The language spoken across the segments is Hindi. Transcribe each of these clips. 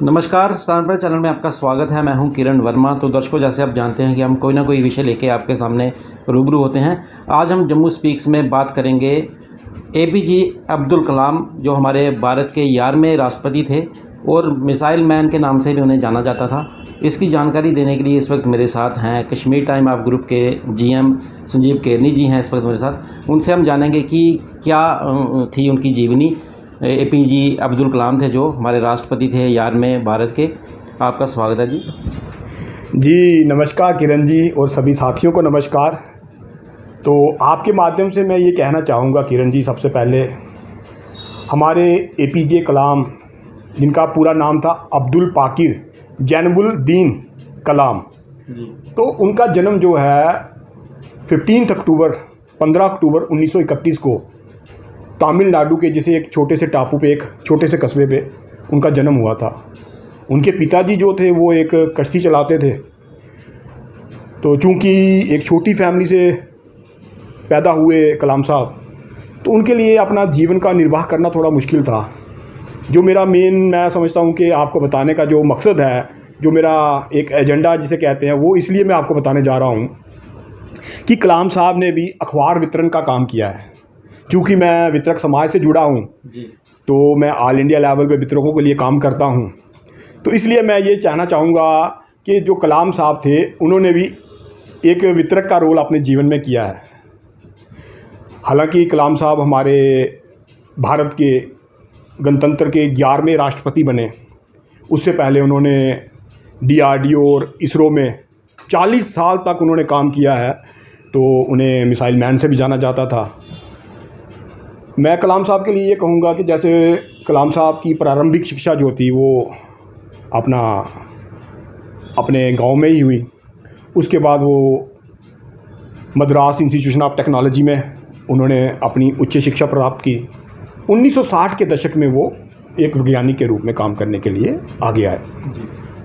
नमस्कार, स्टार चैनल में आपका स्वागत है। मैं हूं किरण वर्मा। तो दर्शकों, जैसे आप जानते हैं कि हम कोई ना कोई विषय लेके आपके सामने रूबरू होते हैं। आज हम जम्मू स्पीक्स में बात करेंगे एपीजे अब्दुल कलाम, जो हमारे भारत के 11वें राष्ट्रपति थे और मिसाइल मैन के नाम से भी उन्हें जाना जाता था। इसकी जानकारी देने के लिए इस वक्त मेरे साथ हैं कश्मीर टाइम आप ग्रुप के जीएम संजीव केरनी जी हैं इस वक्त मेरे साथ। उनसे हम जानेंगे कि क्या थी उनकी जीवनी। एपीजे अब्दुल कलाम थे जो हमारे राष्ट्रपति थे 11वें भारत के। आपका स्वागत है जी। जी नमस्कार किरण जी और सभी साथियों को नमस्कार। तो आपके माध्यम से मैं ये कहना चाहूँगा किरण जी, सबसे पहले हमारे एपीजे कलाम, जिनका पूरा नाम था अब्दुल पाकिर जैनुलब्दीन कलाम, तो उनका जन्म जो है 15 अक्टूबर 1931 को तमिलनाडु के जैसे एक छोटे से टापू पे, एक छोटे से कस्बे पे उनका जन्म हुआ था। उनके पिताजी जो थे वो एक कश्ती चलाते थे। तो चूंकि एक छोटी फैमिली से पैदा हुए कलाम साहब, तो उनके लिए अपना जीवन का निर्वाह करना थोड़ा मुश्किल था। जो मेरा मैं समझता हूँ कि आपको बताने का जो मकसद है, जो मेरा एक एजेंडा जिसे कहते हैं, वो इसलिए मैं आपको बताने जा रहा हूँ कि कलाम साहब ने भी अखबार वितरण का काम किया है। क्योंकि मैं वितरक समाज से जुड़ा हूँ, तो मैं ऑल इंडिया लेवल पे वितरकों के लिए काम करता हूँ। तो इसलिए मैं ये कहना चाहूँगा कि जो कलाम साहब थे, उन्होंने भी एक वितरक का रोल अपने जीवन में किया है। हालांकि कलाम साहब हमारे भारत के गणतंत्र के 11वें राष्ट्रपति बने। उससे पहले उन्होंने डीआरडीओ और इसरो में 40 साल तक उन्होंने काम किया है। तो उन्हें मिसाइल मैन से भी जाना जाता था। मैं कलाम साहब के लिए ये कहूँगा कि जैसे कलाम साहब की प्रारंभिक शिक्षा जो थी वो अपने गांव में ही हुई। उसके बाद वो मद्रास इंस्टीट्यूशन ऑफ टेक्नोलॉजी में उन्होंने अपनी उच्च शिक्षा प्राप्त की। 1960 के दशक में वो एक वैज्ञानिक के रूप में काम करने के लिए आगे आए।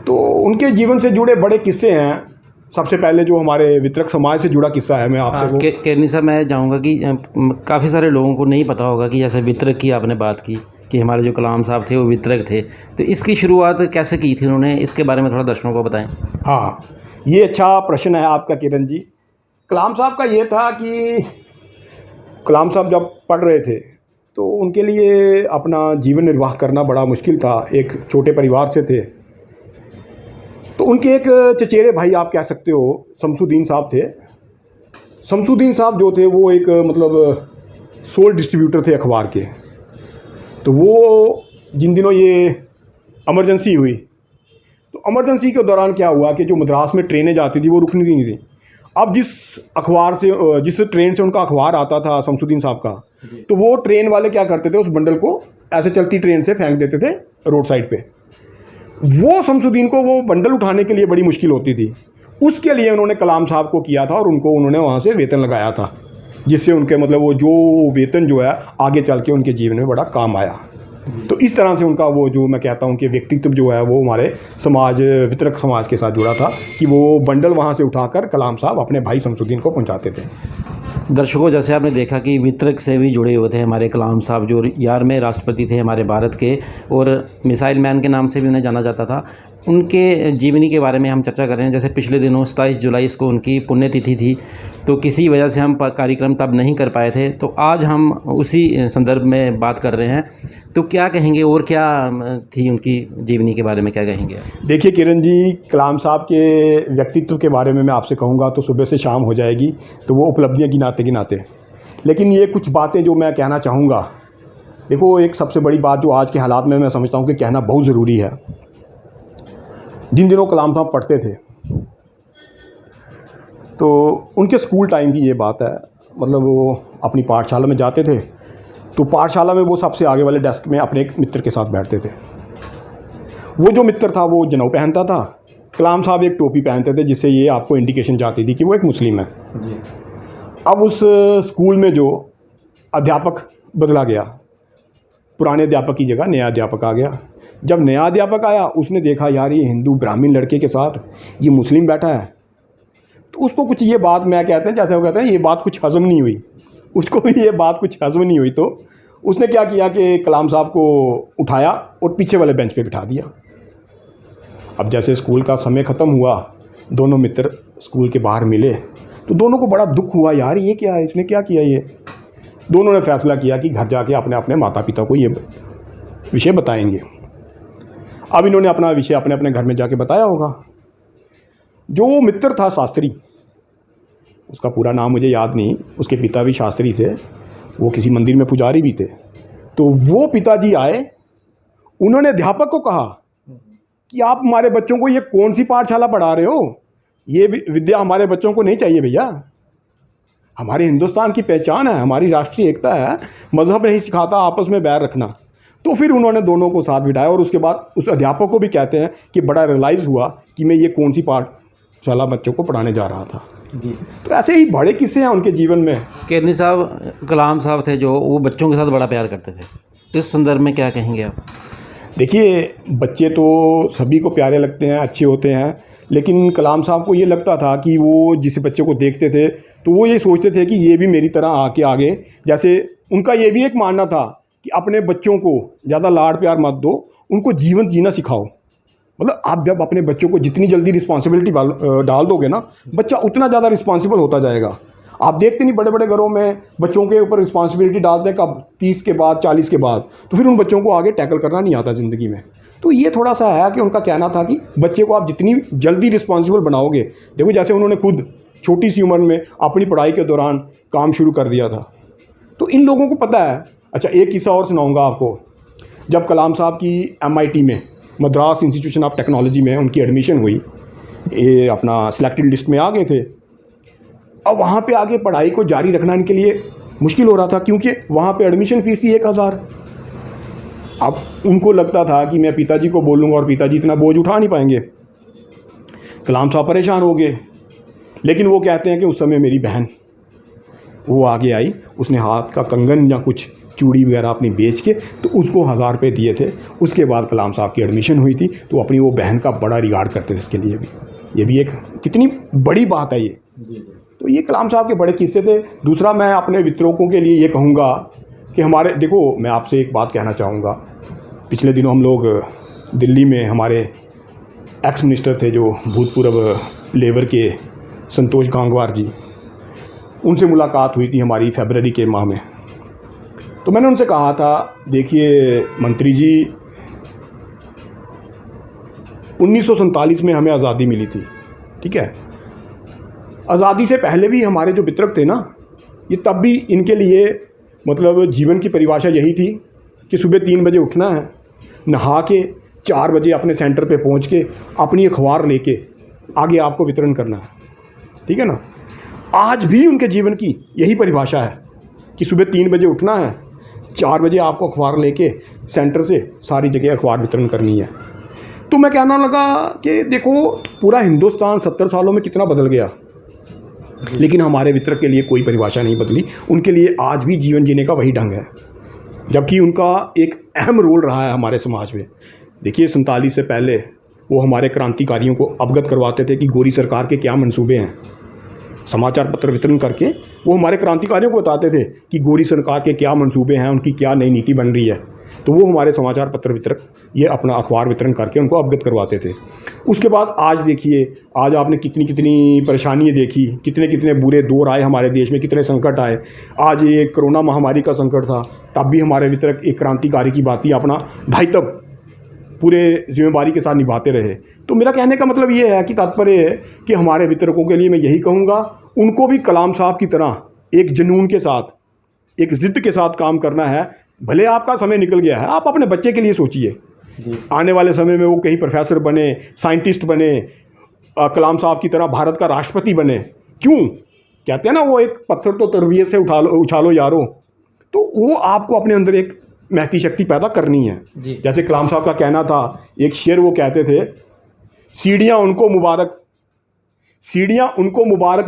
तो उनके जीवन से जुड़े बड़े किस्से हैं। सबसे पहले जो हमारे वितरक समाज से जुड़ा किस्सा है, मैं आपसे केरनी साहब, मैं चाहूँगा कि काफ़ी सारे लोगों को नहीं पता होगा कि जैसे वितरक की आपने बात की कि हमारे जो कलाम साहब थे वो वितरक थे, तो इसकी शुरुआत कैसे की थी उन्होंने, इसके बारे में थोड़ा दर्शकों को बताएं। हाँ, ये अच्छा प्रश्न है आपका किरण जी। कलाम साहब का ये था कि कलाम साहब जब पढ़ रहे थे तो उनके लिए अपना जीवन निर्वाह करना बड़ा मुश्किल था। एक छोटे परिवार से थे। तो उनके एक चचेरे भाई आप कह सकते हो, शमसुद्दीन साहब थे। शमसुद्दीन साहब जो थे वो एक सोल डिस्ट्रीब्यूटर थे अखबार के। तो वो जिन दिनों ये इमरजेंसी हुई, तो इमरजेंसी के दौरान क्या हुआ कि जो मद्रास में ट्रेनें जाती थी वो रुकनी नहीं थी। अब जिस ट्रेन से उनका अखबार आता था शमसुद्दीन साहब का, तो वो ट्रेन वाले क्या करते थे, उस बंडल को ऐसे चलती ट्रेन से फेंक देते थे रोड साइड पे। वो शमसुद्दीन को वो बंडल उठाने के लिए बड़ी मुश्किल होती थी। उसके लिए उन्होंने कलाम साहब को किया था और उन्होंने वहाँ से वेतन लगाया था, जिससे उनके वो जो वेतन जो है आगे चल के उनके जीवन में बड़ा काम आया। तो इस तरह से उनका वो जो मैं कहता हूँ कि व्यक्तित्व जो है वो हमारे वितरक समाज के साथ जुड़ा था कि वो बंडल वहाँ से उठाकर कलाम साहब अपने भाई शमसुद्दीन को पहुँचाते थे। दर्शकों, जैसे आपने देखा कि वितरक से भी जुड़े हुए थे हमारे कलाम साहब, जो 11वें राष्ट्रपति थे हमारे भारत के और मिसाइल मैन के नाम से भी उन्हें जाना जाता था। उनके जीवनी के बारे में हम चर्चा कर रहे हैं। जैसे पिछले दिनों 27 जुलाई को उनकी पुण्यतिथि थी, तो किसी वजह से हम कार्यक्रम तब नहीं कर पाए थे। तो आज हम उसी संदर्भ में बात कर रहे हैं। तो क्या कहेंगे और क्या थी उनकी जीवनी के बारे में, क्या कहेंगे? देखिए किरण जी, कलाम साहब के व्यक्तित्व के बारे में मैं आपसे कहूँगा तो सुबह से शाम हो जाएगी, तो वो उपलब्धियाँ गिनाते। लेकिन ये कुछ बातें जो मैं कहना चाहूँगा, देखो एक सबसे बड़ी बात जो आज के हालात में मैं समझता हूँ कि कहना बहुत ज़रूरी है। जिन दिनों कलाम साहब पढ़ते थे तो उनके स्कूल टाइम की ये बात है। वो अपनी पाठशाला में जाते थे, तो पाठशाला में वो सबसे आगे वाले डेस्क में अपने एक मित्र के साथ बैठते थे। वो जो मित्र था वो जनेऊ पहनता था, कलाम साहब एक टोपी पहनते थे, जिससे ये आपको इंडिकेशन जाती थी कि वो एक मुस्लिम है। अब उस स्कूल में जो अध्यापक बदला गया, पुराने अध्यापक की जगह नया अध्यापक आ गया। जब नया अध्यापक आया, उसने देखा यार ये हिंदू ब्राह्मण लड़के के साथ ये मुस्लिम बैठा है, तो उसको कुछ ये बात, मैं कहते हैं जैसे वो कहते हैं, ये बात कुछ हज़म नहीं हुई। उसको भी ये बात कुछ हज़म नहीं हुई। तो उसने क्या किया कि कलाम साहब को उठाया और पीछे वाले बेंच पे बिठा दिया। अब जैसे स्कूल का समय ख़त्म हुआ, दोनों मित्र स्कूल के बाहर मिले तो दोनों को बड़ा दुख हुआ, यार ये क्या है, इसने क्या किया ये। दोनों ने फैसला किया कि घर जाके अपने अपने माता पिता को ये विषय बताएंगे। अब इन्होंने अपना विषय अपने अपने घर में जाके बताया होगा। जो मित्र था शास्त्री, उसका पूरा नाम मुझे याद नहीं, उसके पिता भी शास्त्री थे, वो किसी मंदिर में पुजारी भी थे। तो वो पिताजी आए, उन्होंने अध्यापक को कहा कि आप हमारे बच्चों को ये कौन सी पाठशाला पढ़ा रहे हो, ये विद्या हमारे बच्चों को नहीं चाहिए भैया। हमारे हिंदुस्तान की पहचान है, हमारी राष्ट्रीय एकता है, मज़हब नहीं सिखाता आपस में बैर रखना। तो फिर उन्होंने दोनों को साथ बिठाया और उसके बाद उस अध्यापक को भी कहते हैं कि बड़ा रियलाइज़ हुआ कि मैं ये कौन सी पाठशाला बच्चों को पढ़ाने जा रहा था जी। तो ऐसे ही बड़े किस्से हैं उनके जीवन में। केरनी साहब, कलाम साहब थे जो वो बच्चों के साथ बड़ा प्यार करते थे, इस संदर्भ में क्या कहेंगे आप? देखिए, बच्चे तो सभी को प्यारे लगते हैं, अच्छे होते हैं, लेकिन कलाम साहब को ये लगता था कि वो जिस बच्चे को देखते थे तो वो ये सोचते थे कि ये भी मेरी तरह आगे जैसे उनका ये भी एक मानना था कि अपने बच्चों को ज़्यादा लाड प्यार मत दो, उनको जीवन जीना सिखाओ। मतलब आप जब अपने बच्चों को जितनी जल्दी रिस्पॉन्सिबिलिटी डाल दोगे ना, बच्चा उतना ज़्यादा रिस्पॉन्सिबल होता जाएगा। आप देखते नहीं बड़े बड़े घरों में बच्चों के ऊपर रिस्पॉन्सिबिलिटी डालते हैं कब, 30 के बाद 40 के बाद, तो फिर उन बच्चों को आगे टैकल करना नहीं आता ज़िंदगी में। तो ये थोड़ा सा है कि उनका कहना था कि बच्चे को आप जितनी जल्दी रिस्पॉन्सिबल बनाओगे, देखो जैसे उन्होंने खुद छोटी सी उम्र में अपनी पढ़ाई के दौरान काम शुरू कर दिया था, तो इन लोगों को पता है। अच्छा, एक किस्सा और सुनाऊँगा आपको। जब कलाम साहब की MIT में, मद्रास इंस्टीट्यूशन ऑफ टेक्नोलॉजी में उनकी एडमिशन हुई, ये अपना सिलेक्टेड लिस्ट में आ गए थे। अब वहाँ पे आगे पढ़ाई को जारी रखना इनके लिए मुश्किल हो रहा था, क्योंकि वहाँ पे एडमिशन फ़ीस थी 1000। अब उनको लगता था कि मैं पिताजी को बोलूँगा और पिताजी इतना बोझ उठा नहीं पाएंगे। कलाम साहब परेशान हो गए, लेकिन वो कहते हैं कि उस समय मेरी बहन वो आगे आई, उसने हाथ का कंगन या कुछ चूड़ी वगैरह अपनी बेच के तो उसको 1000 रुपये दिए थे। उसके बाद कलाम साहब की एडमिशन हुई थी, तो अपनी वो बहन का बड़ा रिगार्ड करते थे इसके लिए भी। ये भी एक कितनी बड़ी बात है ये। तो ये कलाम साहब के बड़े किस्से थे। दूसरा, मैं अपने वितरकों के लिए ये कहूँगा कि हमारे, देखो मैं आपसे एक बात कहना चाहूँगा। पिछले दिनों हम लोग दिल्ली में, हमारे एक्स मिनिस्टर थे जो भूतपूर्व लेबर के, संतोष गंगवार जी, उनसे मुलाकात हुई थी हमारी फरवरी के माह में। तो मैंने उनसे कहा था, देखिए मंत्री जी, 1947 में हमें आज़ादी मिली थी, ठीक है। आज़ादी से पहले भी हमारे जो वितरक थे ना, ये तब भी इनके लिए मतलब जीवन की परिभाषा यही थी कि सुबह 3 बजे उठना है, नहा के 4 बजे अपने सेंटर पे पहुंच के अपनी अखबार लेके आगे आपको वितरण करना है, ठीक है ना। आज भी उनके जीवन की यही परिभाषा है कि सुबह 3 बजे उठना है, 4 बजे आपको अखबार लेके सेंटर से सारी जगह अखबार वितरण करनी है। तो मैं कहना लगा कि देखो, पूरा हिंदुस्तान 70 सालों में कितना बदल गया, लेकिन हमारे वितरक के लिए कोई परिभाषा नहीं बदली। उनके लिए आज भी जीवन जीने का वही ढंग है, जबकि उनका एक अहम रोल रहा है हमारे समाज में। देखिए, 47 से पहले वो हमारे क्रांतिकारियों को अवगत करवाते थे कि गोरी सरकार के क्या मंसूबे हैं। समाचार पत्र वितरण करके वो हमारे क्रांतिकारियों को बताते थे कि गोरी सरकार के क्या मंसूबे हैं, उनकी क्या नई नीति बन रही है। तो वो हमारे समाचार पत्र वितरक ये अपना अखबार वितरण करके उनको अवगत करवाते थे। उसके बाद आज देखिए, आज आपने कितनी कितनी परेशानियाँ देखी, कितने कितने बुरे दौर आए हमारे देश में, कितने संकट आए। आज ये कोरोना महामारी का संकट था, तब भी हमारे वितरक एक क्रांतिकारी की बात ही अपना दायित्व पूरे जिम्मेदारी के साथ निभाते रहे। तो मेरा कहने का मतलब ये है कि तात्पर्य है कि हमारे वितरकों के लिए मैं यही कहूँगा, उनको भी कलाम साहब की तरह एक जुनून के साथ, एक ज़िद्द के साथ काम करना है। भले आपका समय निकल गया है, आप अपने बच्चे के लिए सोचिए, आने वाले समय में वो कहीं प्रोफेसर बने, साइंटिस्ट बने, कलाम साहब की तरह भारत का राष्ट्रपति बने। क्यों कहते हैं ना, वो एक पत्थर तो तरबियत से उछालो यारो। तो वो आपको अपने अंदर एक महती शक्ति पैदा करनी है। जैसे कलाम साहब का कहना था, एक शेर वो कहते थे, सीढ़ियाँ उनको मुबारक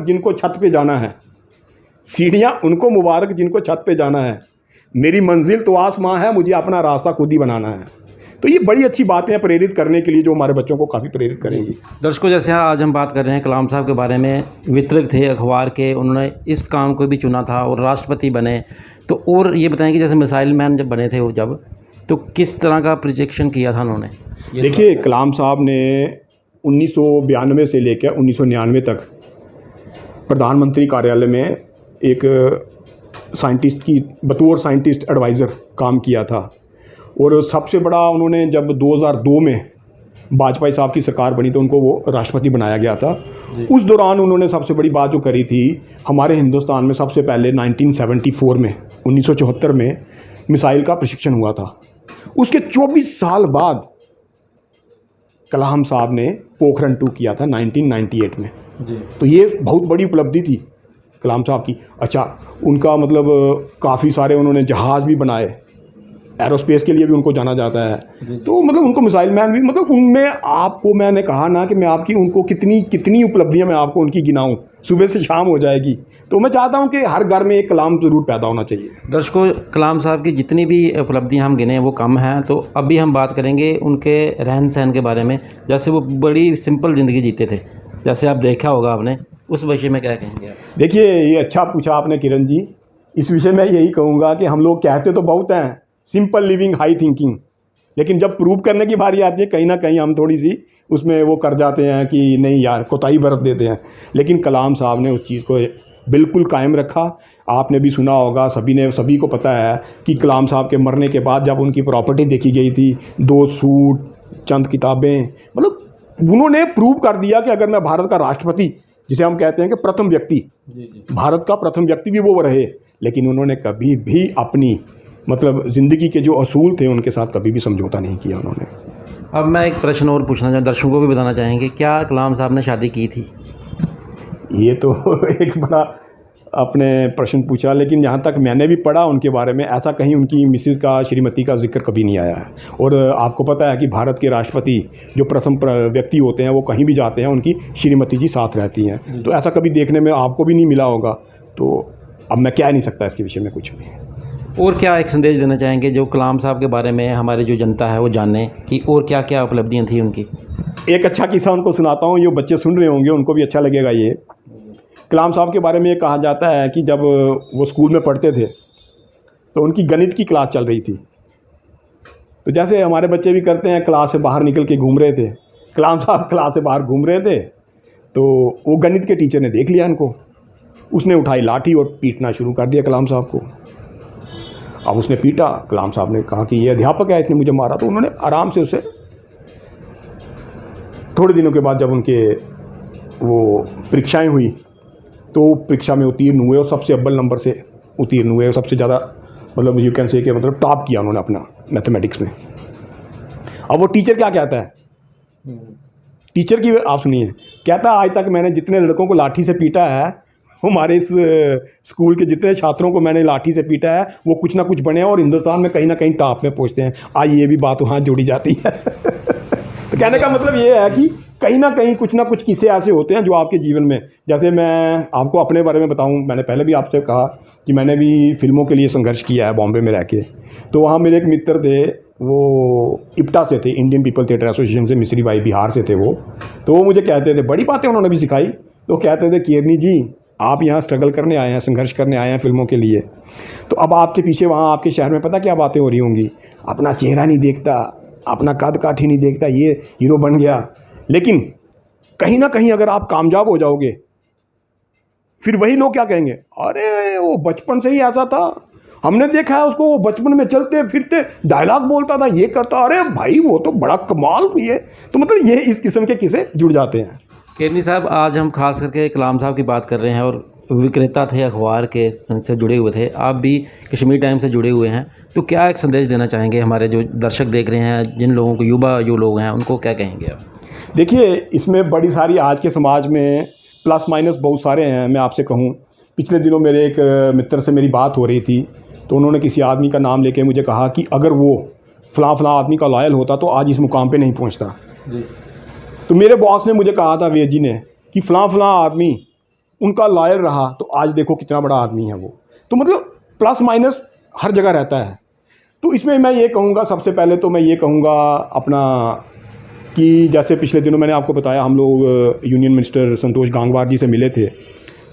जिनको छत पे जाना है, सीढ़ियाँ उनको मुबारक जिनको छत पे जाना है, मेरी मंजिल तो आसमां है, मुझे अपना रास्ता खुद ही बनाना है। तो ये बड़ी अच्छी बातें हैं प्रेरित करने के लिए, जो हमारे बच्चों को काफ़ी प्रेरित करेंगी। दर्शकों, जैसे आज हम बात कर रहे हैं कलाम साहब के बारे में, वितरक थे अखबार के, उन्होंने इस काम को भी चुना था और राष्ट्रपति बने। तो और ये बताएं कि जैसे मिसाइल मैन जब बने थे, और जब तो किस तरह का प्रोजेक्शन किया था उन्होंने? देखिए, कलाम साहब ने 1992 से लेकर 1999 तक प्रधानमंत्री कार्यालय में एक साइंटिस्ट की बतौर साइंटिस्ट एडवाइज़र काम किया था। और सबसे बड़ा उन्होंने जब 2002 में वाजपेयी साहब की सरकार बनी तो उनको वो राष्ट्रपति बनाया गया था। उस दौरान उन्होंने सबसे बड़ी बात जो करी थी, हमारे हिंदुस्तान में सबसे पहले 1974 में 1974 में मिसाइल का प्रशिक्षण हुआ था। उसके 24 साल बाद कलाम साहब ने पोखरण 2 किया था 1998 में जी। तो ये बहुत बड़ी उपलब्धि थी कलाम साहब की। अच्छा, उनका मतलब काफ़ी सारे उन्होंने जहाज़ भी बनाए, एरोस्पेस के लिए भी उनको जाना जाता है। तो मतलब उनको मिसाइल मैन भी, मतलब उनमें आपको मैंने कहा ना कि मैं आपकी उनको कितनी उपलब्धियां मैं आपको उनकी गिनाऊं, सुबह से शाम हो जाएगी। तो मैं चाहता हूं कि हर घर में एक कलाम ज़रूर पैदा होना चाहिए। दर्शकों, कलाम साहब की जितनी भी उपलब्धियां हम गिने वो कम हैं। तो अभी हम बात करेंगे उनके रहन सहन के बारे में। जैसे वो बड़ी सिंपल ज़िंदगी जीते थे, जैसे आप देखा होगा आपने, उस विषय में क्या कहेंगे आप? देखिए, ये अच्छा पूछा आपने किरण जी। इस विषय में यही कहूँगा कि हम लोग कहते तो बहुत हैं सिंपल लिविंग हाई थिंकिंग, लेकिन जब प्रूव करने की बारी आती है कहीं ना कहीं हम थोड़ी सी उसमें वो कर जाते हैं कि नहीं यार, कोताही बरत देते हैं। लेकिन कलाम साहब ने उस चीज़ को बिल्कुल कायम रखा। आपने भी सुना होगा, सभी को पता है कि कलाम साहब के मरने के बाद जब उनकी प्रॉपर्टी देखी गई थी, 2 सूट, चंद किताबें, मतलब उन्होंने प्रूव कर दिया कि अगर मैं भारत का राष्ट्रपति, जिसे हम कहते हैं कि प्रथम व्यक्ति, भारत का प्रथम व्यक्ति भी वो रहे, लेकिन उन्होंने कभी भी अपनी मतलब ज़िंदगी के जो असूल थे उनके साथ कभी भी समझौता नहीं किया उन्होंने। अब मैं एक प्रश्न और पूछना चाहूँ, दर्शकों को भी बताना चाहेंगे, क्या कलाम साहब ने शादी की थी? ये तो एक बड़ा आपने प्रश्न पूछा, लेकिन जहाँ तक मैंने भी पढ़ा उनके बारे में, ऐसा कहीं उनकी मिसेज़ का, श्रीमती का जिक्र कभी नहीं आया है। और आपको पता है कि भारत के राष्ट्रपति जो प्रथम व्यक्ति होते हैं वो कहीं भी जाते हैं उनकी श्रीमती जी साथ रहती हैं। तो ऐसा कभी देखने में आपको भी नहीं मिला होगा। तो अब मैं कह नहीं सकता इसके विषय में कुछ भी। और क्या एक संदेश देना चाहेंगे जो कलाम साहब के बारे में हमारी जो जनता है वो जाने कि और क्या क्या उपलब्धियां थी उनकी? एक अच्छा किस्सा उनको सुनाता हूँ, जो बच्चे सुन रहे होंगे उनको भी अच्छा लगेगा। ये कलाम साहब के बारे में ये कहा जाता है कि जब वो स्कूल में पढ़ते थे तो उनकी गणित की क्लास चल रही थी। तो जैसे हमारे बच्चे भी करते हैं, क्लास से बाहर निकल के घूम रहे थे। कलाम साहब क्लास से बाहर घूम रहे थे तो वो गणित के टीचर ने देख लिया इनको। उसने उठाई लाठी और पीटना शुरू कर दिया कलाम साहब को। अब उसने पीटा, कलाम साहब ने कहा कि ये अध्यापक है, इसने मुझे मारा। तो उन्होंने आराम से उसे, थोड़े दिनों के बाद जब उनके वो परीक्षाएं हुई तो परीक्षा में उत्तीर्ण हुए और सबसे अव्वल नंबर से उत्तीर्ण हुए और सबसे ज़्यादा मतलब यू कैन से कि मतलब टॉप किया उन्होंने अपना मैथमेटिक्स में। अब वो टीचर क्या कहता है, टीचर की आप सुनिए, कहता है आज तक मैंने जितने लड़कों को लाठी से पीटा है, हमारे इस स्कूल के जितने छात्रों को मैंने लाठी से पीटा है, वो कुछ ना कुछ बने और हिंदुस्तान में कहीं ना कहीं टॉप में पहुंचते हैं। आज ये भी बात वहाँ जोड़ी जाती है। तो कहने का मतलब ये है कि कहीं ना कहीं कुछ ना कुछ किस्से ऐसे होते हैं जो आपके जीवन में, जैसे मैं आपको अपने बारे में बताऊं, मैंने पहले भी आपसे कहा कि मैंने भी फिल्मों के लिए संघर्ष किया है बॉम्बे में रह के। तो वहाँ मेरे एक मित्र थे, वो इप्टा से थे, इंडियन पीपल थिएटर एसोसिएशन से, मिस्री भाई बिहार से थे वो। तो वो मुझे कहते थे, बड़ी बातें उन्होंने भी सिखाई। तो कहते थे किरनी जी, आप यहाँ स्ट्रगल करने आए हैं, संघर्ष करने आए हैं फिल्मों के लिए, तो अब आपके पीछे वहाँ आपके शहर में पता क्या बातें हो रही होंगी, अपना चेहरा नहीं देखता, अपना कद काठी नहीं देखता, ये हीरो बन गया। लेकिन कहीं ना कहीं अगर आप कामयाब हो जाओगे, फिर वही लोग क्या कहेंगे, अरे वो बचपन से ही ऐसा था, हमने देखा है उसको, वो बचपन में चलते फिरते डायलॉग बोलता था, ये करता, अरे भाई वो तो बड़ा कमाल भी है। तो मतलब ये इस किस्म के किस्से जुड़ जाते हैं। किरनी साहब, आज हम खास करके कलाम साहब की बात कर रहे हैं और विक्रेता थे अखबार के से जुड़े हुए थे, आप भी कश्मीर टाइम से जुड़े हुए हैं। तो क्या एक संदेश देना चाहेंगे हमारे जो दर्शक देख रहे हैं, जिन लोगों को, युवा जो लोग हैं, उनको क्या कहेंगे आप? देखिए, इसमें बड़ी सारी आज के समाज में प्लस माइनस बहुत सारे हैं। मैं आपसे कहूँ, पिछले दिनों मेरे एक मित्र से मेरी बात हो रही थी, तो उन्होंने किसी आदमी का नाम लेके मुझे कहा कि अगर वो फ़लाँ आदमी का लॉयल होता तो आज इस मुकाम पे नहीं पहुंचता जी। तो मेरे बॉस ने मुझे कहा था, वेद जी ने, कि फ़लाँ आदमी उनका लॉयल रहा तो आज देखो कितना बड़ा आदमी है वो। तो मतलब प्लस माइनस हर जगह रहता है। तो इसमें मैं ये कहूँगा, सबसे पहले तो मैं ये कहूँगा अपना कि जैसे पिछले दिनों मैंने आपको बताया, हम लोग यूनियन मिनिस्टर संतोष गंगवार जी से मिले थे।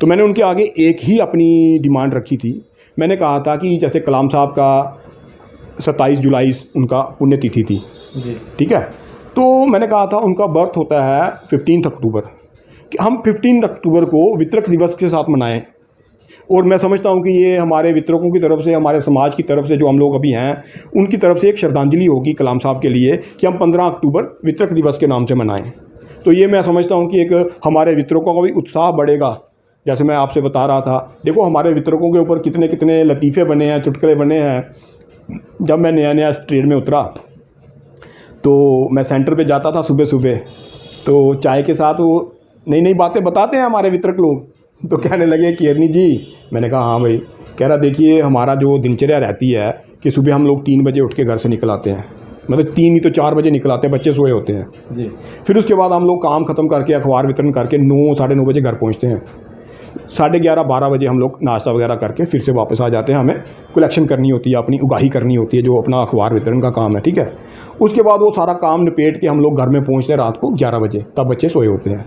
तो मैंने उनके आगे एक ही अपनी डिमांड रखी थी। मैंने कहा था कि जैसे कलाम साहब का 27 जुलाई उनका पुण्यतिथि थी। जी। ठीक है, तो मैंने कहा था उनका बर्थ होता है 15 अक्टूबर, कि हम 15 अक्टूबर को वितरक दिवस के साथ मनाएं। और मैं समझता हूं कि ये हमारे वितरकों की तरफ से, हमारे समाज की तरफ से, जो हम लोग अभी हैं, उनकी तरफ से एक श्रद्धांजलि होगी कलाम साहब के लिए कि हम 15 अक्टूबर वितरक दिवस के नाम से मनाएं। तो ये मैं समझता हूं कि एक हमारे वितरकों का भी उत्साह बढ़ेगा। जैसे मैं आपसे बता रहा था, देखो हमारे वितरकों के ऊपर कितने कितने लतीफ़े बने हैं, चुटकुले बने हैं। जब मैं नया नया इस ट्रेड में उतरा तो मैं सेंटर पे जाता था सुबह सुबह, तो चाय के साथ वो नई नई बातें बताते हैं हमारे वितरक लोग। तो कहने लगे कि अरनी जी, मैंने कहा हाँ भाई। कह रहा देखिए हमारा जो दिनचर्या रहती है कि सुबह हम लोग 3 बजे उठ के घर से निकल आते हैं, मतलब 3 नहीं तो 4 बजे निकल आते हैं, बच्चे सोए होते हैं जी। फिर उसके बाद हम लोग काम ख़त्म करके अखबार वितरण करके 9 साढ़े 9 बजे घर पहुँचते हैं। 11:30 12 बजे हम लोग नाश्ता वगैरह करके फिर से वापस आ जाते हैं। हमें कलेक्शन करनी होती है, अपनी उगाही करनी होती है, जो अपना अखबार वितरण का काम है। ठीक है, उसके बाद वो सारा काम निपेट के हम लोग घर में पहुँचते हैं रात को 11 बजे, तब बच्चे सोए होते हैं,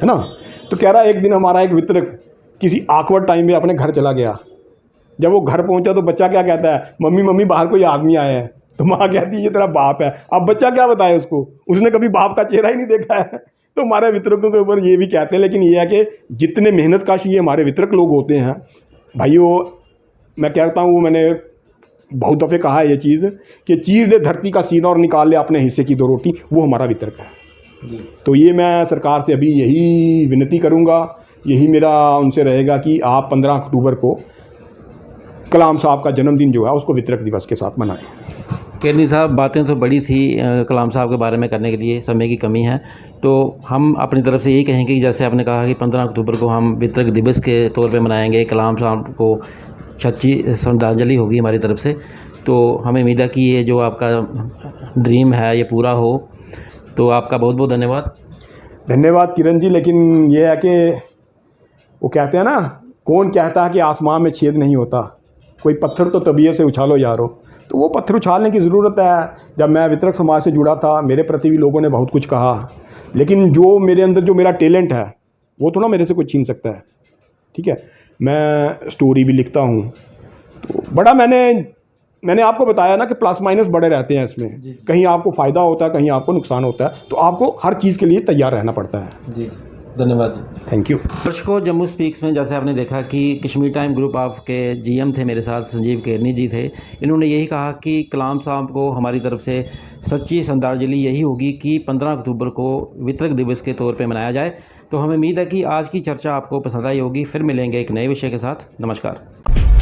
है ना। तो कह रहा एक दिन हमारा एक वितरक किसी आकवर्ड टाइम में अपने घर चला गया। जब वो घर पहुंचा तो बच्चा क्या कहता है, मम्मी मम्मी बाहर कोई आदमी आए हैं। तो माँ कहती है ये तेरा बाप है। अब बच्चा क्या बताए उसको, उसने कभी बाप का चेहरा ही नहीं देखा है। तो हमारे वितरकों के ऊपर ये भी कहते हैं। लेकिन ये है कि जितने मेहनत काश ये हमारे वितरक लोग होते हैं भाइयों, मैं कहता हूँ, वो मैंने बहुत दफ़े कहा है ये चीज़ कि चीर दे धरती का सीना और निकाल ले अपने हिस्से की 2 रोटी, वो हमारा वितरक है। तो ये मैं सरकार से अभी यही विनती करूंगा, यही मेरा उनसे रहेगा कि आप 15 अक्टूबर को कलाम साहब का जन्मदिन जो है उसको वितरक दिवस के साथ मनाएं। केरनी साहब, बातें तो बड़ी थी कलाम साहब के बारे में करने के लिए, समय की कमी है, तो हम अपनी तरफ से यही कहेंगे कि जैसे आपने कहा कि 15 अक्टूबर को हम वितरक दिवस के तौर पे मनाएंगे, कलाम साहब को सच्ची श्रद्धांजलि होगी हमारी तरफ से। तो हमें उम्मीद है कि ये जो आपका ड्रीम है ये पूरा हो। तो आपका बहुत बहुत धन्यवाद। धन्यवाद किरण जी। लेकिन ये है कि वो कहते हैं ना, कौन कहता है कि आसमान में छेद नहीं होता, कोई पत्थर तो तबीयत से उछालो यारो। तो वो पत्थर उछालने की ज़रूरत है। जब मैं वितरक समाज से जुड़ा था, मेरे प्रति भी लोगों ने बहुत कुछ कहा, लेकिन जो मेरे अंदर जो मेरा टैलेंट है वो तो ना मेरे से कोई छीन सकता है। ठीक है, मैं स्टोरी भी लिखता हूँ, तो बड़ा मैंने आपको बताया ना कि प्लस माइनस बड़े रहते हैं इसमें। कहीं आपको फ़ायदा होता है, कहीं आपको नुकसान होता है, तो आपको हर चीज़ के लिए तैयार रहना पड़ता है। जी, धन्यवाद। Thank you. दर्शकों, जम्मू स्पीक्स में जैसे आपने देखा कि कश्मीर टाइम ग्रुप ऑफ के GM थे मेरे साथ, संजीव केरनी जी थे। इन्होंने यही कहा कि कलाम साहब को हमारी तरफ से सच्ची श्रद्धांजलि यही होगी कि 15 अक्टूबर को वितरक दिवस के तौर पे मनाया जाए। तो हमें उम्मीद है कि आज की चर्चा आपको पसंद आई होगी। फिर मिलेंगे एक नए विषय के साथ। नमस्कार।